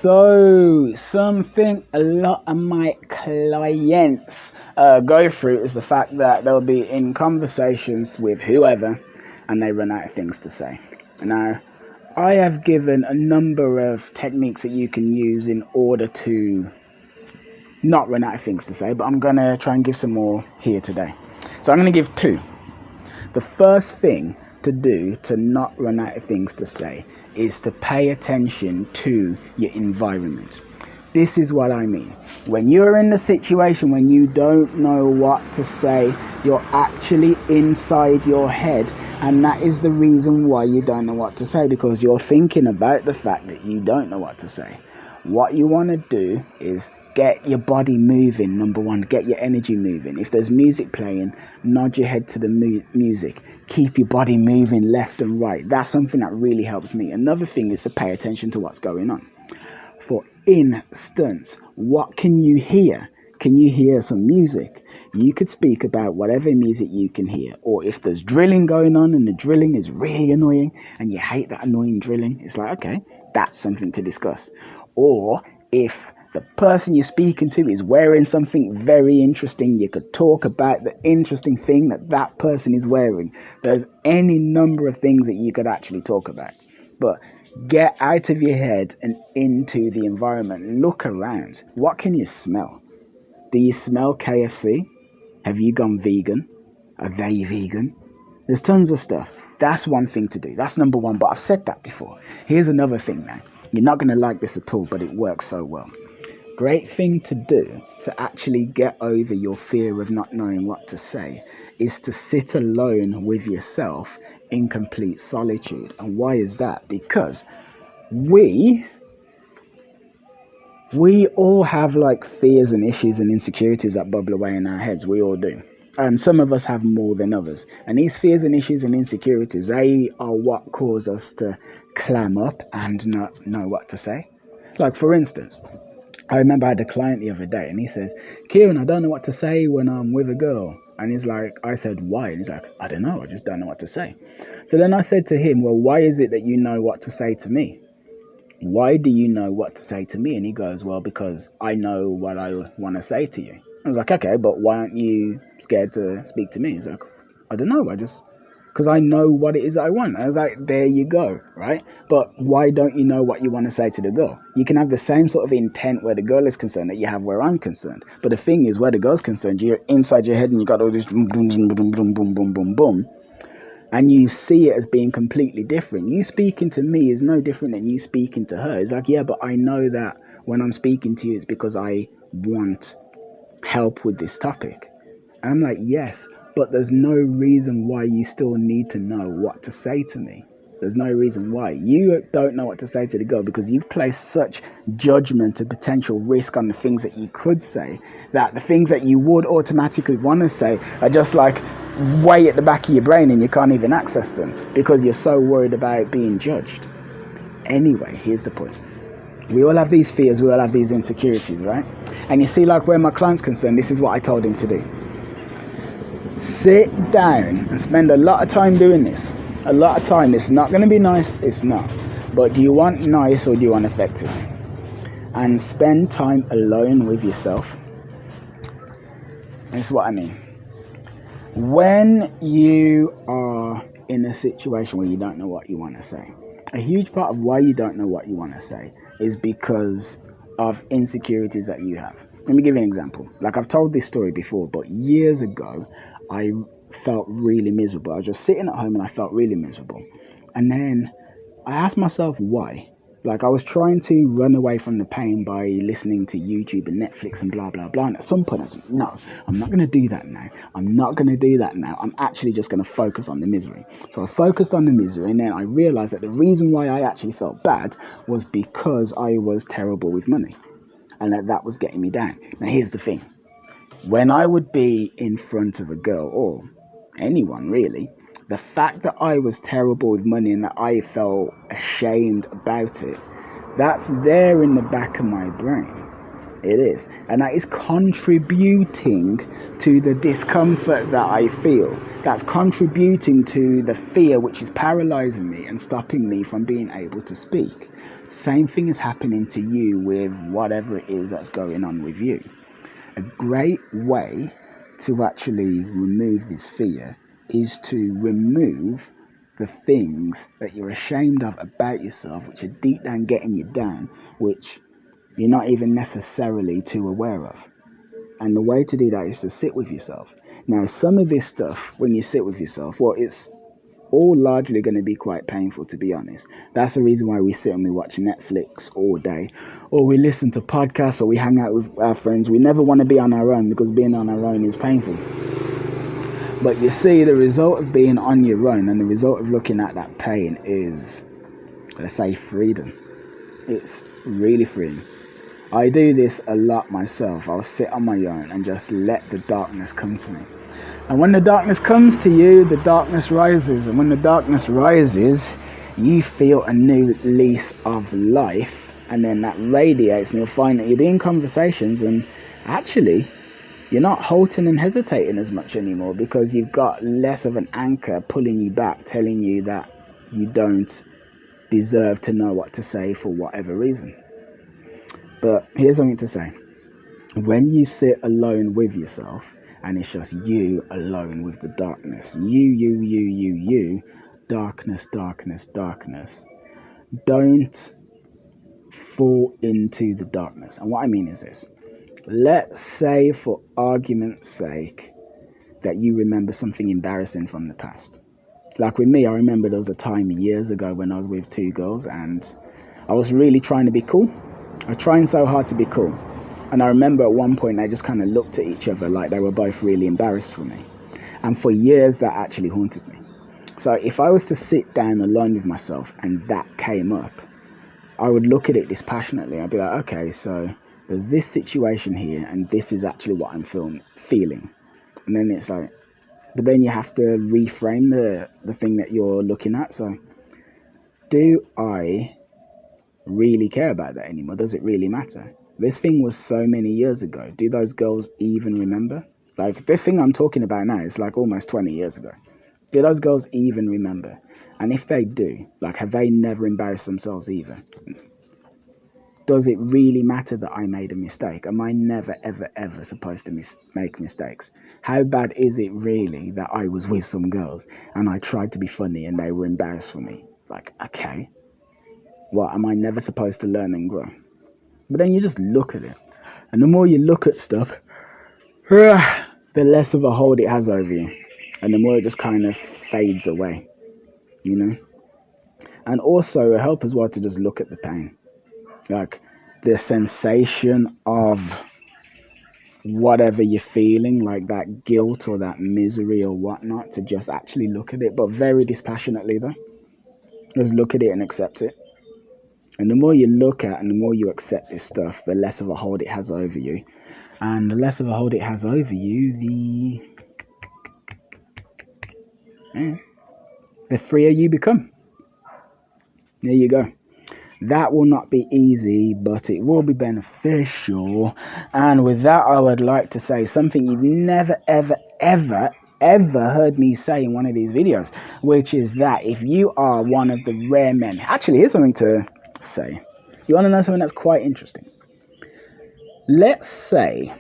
So, something a lot of my clients go through is the fact that they'll be in conversations with whoever and they run out of things to say. Now, I have given a number of techniques that you can use in order to not run out of things to say, but I'm going to try and give some more here today. So, I'm going to give two. The first thing to do to not run out of things to say is to pay attention to your environment. This is what I mean. When you're in the situation when you don't know what to say, you're actually inside your head, and that is the reason why you don't know what to say, because you're thinking about the fact that you don't know what to say. What you want to do is get your body moving. Number one, get your energy moving. If there's music playing, nod your head to the music. Keep your body moving left and right. That's something that really helps me. Another thing is to pay attention to what's going on. For instance, what can you hear? Can you hear some music? You could speak about whatever music you can hear. Or if there's drilling going on and the drilling is really annoying and you hate that annoying drilling, it's like, okay, that's something to discuss. Or if the person you're speaking to is wearing something very interesting, you could talk about the interesting thing that that person is wearing. There's any number of things that you could actually talk about. But get out of your head and into the environment. Look around. What can you smell? Do you smell KFC? Have you gone vegan? Are they vegan? There's tons of stuff. That's one thing to do. That's number one, but I've said that before. Here's another thing now. You're not going to like this at all, but it works so well. Great thing to do to actually get over your fear of not knowing what to say is to sit alone with yourself in complete solitude. And why is that? Because we all have like fears and issues and insecurities that bubble away in our heads. We all do. And some of us have more than others. And these fears and issues and insecurities, they are what cause us to clam up and not know what to say. Like, for instance, I remember I had a client the other day and he says, Ciaran, I don't know what to say when I'm with a girl. And he's like, I said, why? And he's like, I don't know. I just don't know what to say. So then I said to him, well, why is it that you know what to say to me? Why do you know what to say to me? And he goes, well, because I know what I want to say to you. I was like, okay, but why aren't you scared to speak to me? He's like, I don't know. Because I know what it is I want. I was like, there you go, right? But why don't you know what you want to say to the girl? You can have the same sort of intent where the girl is concerned that you have where I'm concerned. But the thing is, where the girl's concerned, you're inside your head and you got all this boom, boom, boom, boom, boom, boom, boom, boom, boom. And you see it as being completely different. You speaking to me is no different than you speaking to her. It's like, yeah, but I know that when I'm speaking to you, it's because I want help with this topic. And I'm like, yes, but there's no reason why you still need to know what to say to me. There's no reason why. You don't know what to say to the girl because you've placed such judgment and potential risk on the things that you could say, that the things that you would automatically want to say are just like way at the back of your brain and you can't even access them because you're so worried about being judged. Anyway, here's the point. We all have these fears, we all have these insecurities, right? And you see, like where my client's concerned, this is what I told him to do. Sit down and spend a lot of time doing this. A lot of time. It's not going to be nice, it's not. But do you want nice or do you want effective? And spend time alone with yourself. That's what I mean. When you are in a situation where you don't know what you want to say, a huge part of why you don't know what you want to say is because of insecurities that you have. Let me give you an example. Like I've told this story before, but years ago, I felt really miserable. I was just sitting at home and I felt really miserable. And then I asked myself why. Like I was trying to run away from the pain by listening to YouTube and Netflix and blah, blah, blah. And at some point I said, no, I'm not going to do that now. I'm not going to do that now. I'm actually just going to focus on the misery. So I focused on the misery and then I realized that the reason why I actually felt bad was because I was terrible with money. And that was getting me down. Now here's the thing. When I would be in front of a girl or anyone really, the fact that I was terrible with money and that I felt ashamed about it, that's there in the back of my brain. It is. And that is contributing to the discomfort that I feel. That's contributing to the fear which is paralyzing me and stopping me from being able to speak. Same thing is happening to you with whatever it is that's going on with you. A great way to actually remove this fear is to remove the things that you're ashamed of about yourself, which are deep down getting you down, which you're not even necessarily too aware of. And the way to do that is to sit with yourself. Now, some of this stuff, when you sit with yourself, well, it's all largely going to be quite painful, to be honest. That's the reason why we sit and we watch Netflix all day, or we listen to podcasts, or we hang out with our friends. We never want to be on our own, because being on our own is painful. But you see, the result of being on your own and the result of looking at that pain is, let's say, freedom. It's really freeing. I do this a lot myself. I'll sit on my own and just let the darkness come to me. And when the darkness comes to you, the darkness rises. And when the darkness rises, you feel a new lease of life. And then that radiates, and you'll find that you're in conversations, and actually, you're not halting and hesitating as much anymore, because you've got less of an anchor pulling you back, telling you that you don't deserve to know what to say for whatever reason. But here's something to say. When you sit alone with yourself, and it's just you alone with the darkness, you, darkness, darkness, darkness, don't fall into the darkness. And what I mean is this. Let's say, for argument's sake, that you remember something embarrassing from the past. Like with me, I remember there was a time years ago when I was with two girls, and I was really trying to be cool. I was trying so hard to be cool. And I remember at one point they just kind of looked at each other like they were both really embarrassed for me. And for years that actually haunted me. So if I was to sit down alone with myself and that came up, I would look at it dispassionately. I'd be like, okay, so there's this situation here, and this is actually what I'm feeling. And then it's like, but then you have to reframe the thing that you're looking at. So do I really care about that anymore? Does it really matter? This thing was so many years ago. Do those girls even remember? Like, the thing I'm talking about now is like almost 20 years ago. Do those girls even remember? And if they do, like, have they never embarrassed themselves either? Does it really matter that I made a mistake? Am I never, ever, ever supposed to make mistakes? How bad is it really that I was with some girls and I tried to be funny and they were embarrassed for me? Like, okay, what, am I never supposed to learn and grow? But then you just look at it. And the more you look at stuff, the less of a hold it has over you. And the more it just kind of fades away, you know? And also it helps as well to just look at the pain. Like the sensation of whatever you're feeling, like that guilt or that misery or whatnot, to just actually look at it, but very dispassionately though. Just look at it and accept it. And the more you look at and the more you accept this stuff, the less of a hold it has over you. And the less of a hold it has over you, the freer you become. There you go. That will not be easy, but it will be beneficial. And with that, I would like to say something you've never, ever, ever, ever heard me say in one of these videos, which is that if you are one of the rare men, actually, here's something to say. You want to know something that's quite interesting? Let's say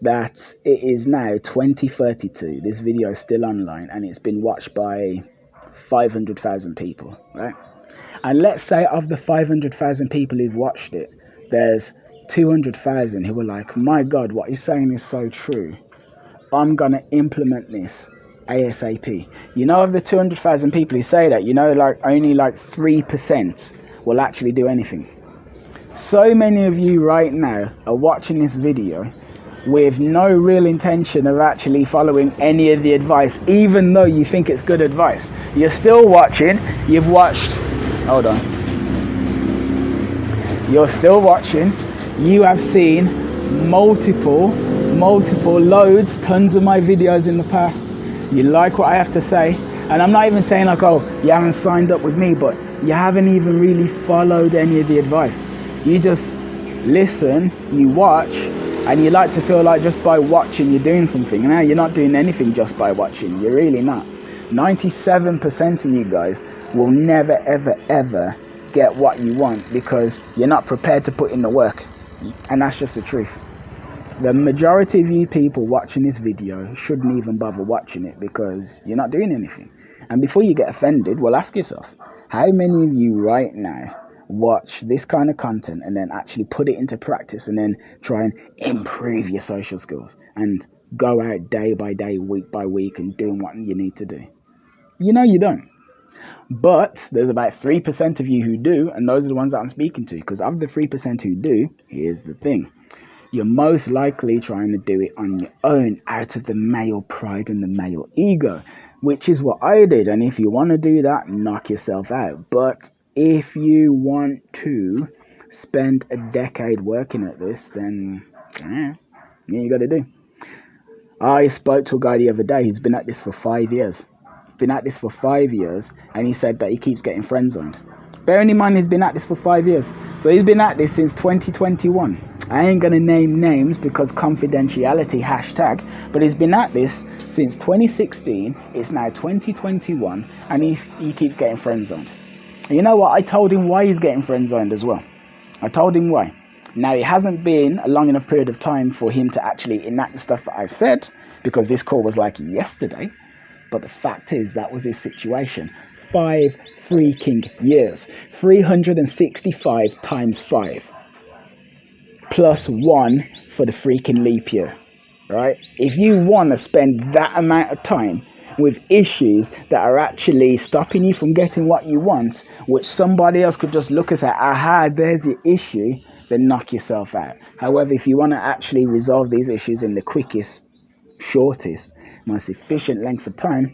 that it is now 2032. This video is still online and it's been watched by 500,000 people, right? And let's say of the 500,000 people who've watched it, there's 200,000 who were like, my God, what you're saying is so true. I'm going to implement this ASAP. You know, of the 200,000 people who say that, you know, like only like 3% will actually do anything. So many of you right now are watching this video with no real intention of actually following any of the advice, even though you think it's good advice. You're still watching. You've watched... Hold on. You're still watching. You have seen multiple, loads, tons of my videos in the past. You like what I have to say. And I'm not even saying like, oh, you haven't signed up with me, but you haven't even really followed any of the advice. You just listen, you watch, and you like to feel like just by watching you're doing something. Now you're not doing anything just by watching. You're really not. 97% of you guys will never, ever, ever get what you want because you're not prepared to put in the work. And that's just the truth. The majority of you people watching this video shouldn't even bother watching it because you're not doing anything. And before you get offended, well, ask yourself, how many of you right now watch this kind of content and then actually put it into practice and then try and improve your social skills and go out day by day, week by week and doing what you need to do? You know you don't. But there's about 3% of you who do, and those are the ones that I'm speaking to, because of the 3% who do, here's the thing. You're most likely trying to do it on your own out of the male pride and the male ego, which is what I did. And if you want to do that, knock yourself out. But if you want to spend a decade working at this, then you got to do. I spoke to a guy the other day. He's been at this for 5 years. And he said that he keeps getting friend zoned. Bearing in mind he's been at this for 5 years. So he's been at this since 2021. I ain't gonna name names because confidentiality hashtag, but he's been at this since 2016. It's now 2021 and he keeps getting friend zoned. And you know what? I told him why he's getting friend zoned as well. I told him why. Now, it hasn't been a long enough period of time for him to actually enact the stuff that I've said, because this call was like yesterday. But the fact is, that was his situation. 5 freaking years. 365 times 5. Plus 1 for the freaking leap year. Right? If you want to spend that amount of time with issues that are actually stopping you from getting what you want, which somebody else could just look and say, aha, there's your issue, then knock yourself out. However, if you want to actually resolve these issues in the quickest, shortest, most efficient length of time,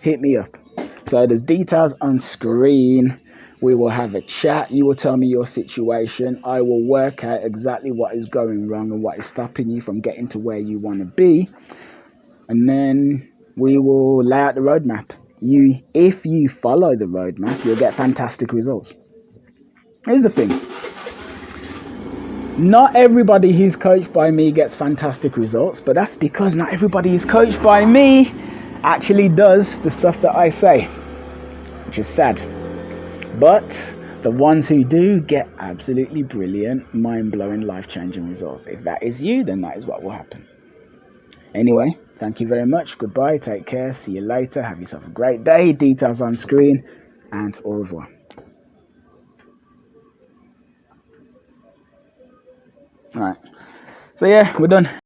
hit me up. So there's details on screen. We will have a chat. You will tell me your situation. I will work out exactly what is going wrong and what is stopping you from getting to where you want to be. And then we will lay out the roadmap. If you follow the roadmap, you'll get fantastic results. Here's the thing. Not everybody who's coached by me gets fantastic results, but that's because not everybody who's coached by me actually does the stuff that I say, which is sad. But the ones who do get absolutely brilliant, mind-blowing, life-changing results. If that is you, then that is what will happen. Anyway, thank you very much. Goodbye. Take care. See you later. Have yourself a great day. Details on screen. And au revoir. All right. So yeah, we're done.